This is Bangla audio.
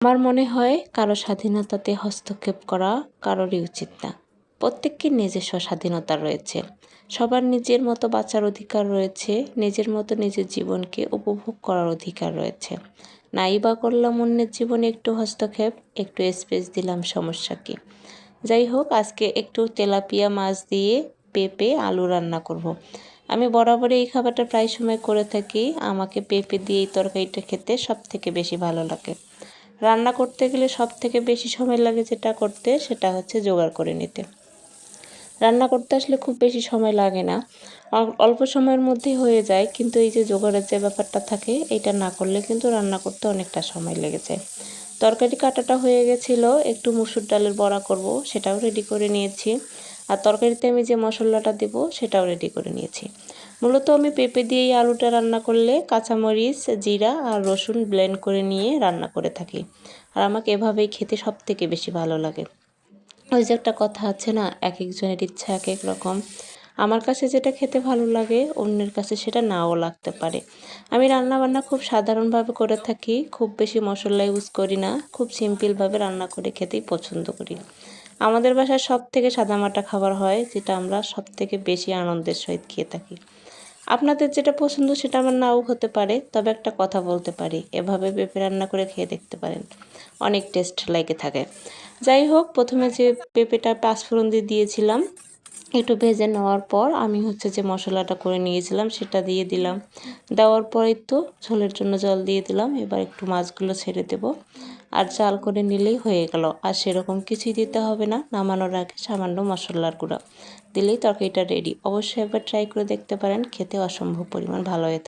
আমার মনে হয় কারো স্বাধীনতাতে হস্তক্ষেপ করা কারোরই উচিত না। প্রত্যেকের নিজস্ব স্বাধীনতা রয়েছে। সবার নিজের মতো বাঁচার অধিকার রয়েছে, নিজের মতো নিজের জীবনকে উপভোগ করার অধিকার রয়েছে। নাই বা করলাম অন্যের জীবনে একটু হস্তক্ষেপ, একটু স্পেস দিলাম, সমস্যা কী? যাই হোক, আজকে একটু তেলাপিয়া মাছ দিয়ে পেঁপে আলু রান্না করব। আমি বরাবরই এই খাবারটা প্রায় সময় করে থাকি। আমাকে পেঁপে দিয়ে এই তরকারিটা খেতে সবথেকে বেশি ভালো লাগে। রান্না করতে গেলে সবথেকে বেশি সময় লাগে যেটা করতে, সেটা হচ্ছে জোগাড় করে নিতে। রান্না করতে আসলে খুব বেশি সময় লাগে না, অল্প সময়ের মধ্যেই হয়ে যায়, কিন্তু এই যে জোগাড়ের যে ব্যাপারটা থাকে, এটা না করলে কিন্তু রান্না করতে অনেকটা সময় লেগে যায়। তরকারি কাটাটা হয়ে গেছিলো, একটু মসুর ডালের বড়া করব, সেটাও রেডি করে নিয়েছি। আর তরকারিতে আমি যে মশলাটা দেব সেটাও রেডি করে নিয়েছি। মূলত আমি পেঁপে দিয়ে এই আলুটা রান্না করলে কাঁচামরিচ, জিরা আর রসুন ব্লেন্ড করে নিয়ে রান্না করে থাকি। আর আমাকে এভাবেই খেতে সবথেকে বেশি ভালো লাগে। ওই যে একটা কথা আছে না, এক একজনের ইচ্ছা এক এক রকম। আমার কাছে যেটা খেতে ভালো লাগে অন্যের কাছে সেটা নাও লাগতে পারে। আমি রান্নাবান্না খুব সাধারণভাবে করে থাকি, খুব বেশি মশলা ইউজ করি না, খুব সিম্পলভাবে রান্না করে খেতেই পছন্দ করি। আমাদের বাসায় সবথেকে সাদামাটা খাবার হয়, যেটা আমরা সবথেকে বেশি আনন্দের সহিত খেয়ে থাকি। আপনাদের যেটা পছন্দ সেটা আমার নাও হতে পারে, তবে একটা কথা বলতে পারি, এভাবে পেঁপে রান্না করে খেয়ে দেখতে পারেন, অনেক টেস্ট লেগে থাকে। যাই হোক, প্রথমে যে পেঁপেটা পাঁচফোড়ন দিয়ে দিয়েছিলাম, একটু ভেজে নেওয়ার পর আমি যে মশলাটা করে নিয়েছিলাম সেটা দিয়ে দিলাম। দেওয়ার পরে তো ঝোলের জন্য জল দিয়ে দিলাম। এবার একটু মাছগুলো ছেড়ে দেব, আর জাল করে নিলেই হয়ে গেল। আর সেরকম কিছুই দিতে হবে না, নামানোর আগে সামান্য মশলার গুঁড়া দিলেই তরকারিটা রেডি। অবশ্যই একবার ট্রাই করে দেখতে পারেন, খেতে অসম্ভব পরিমাণ ভালো হয়ে থাকে।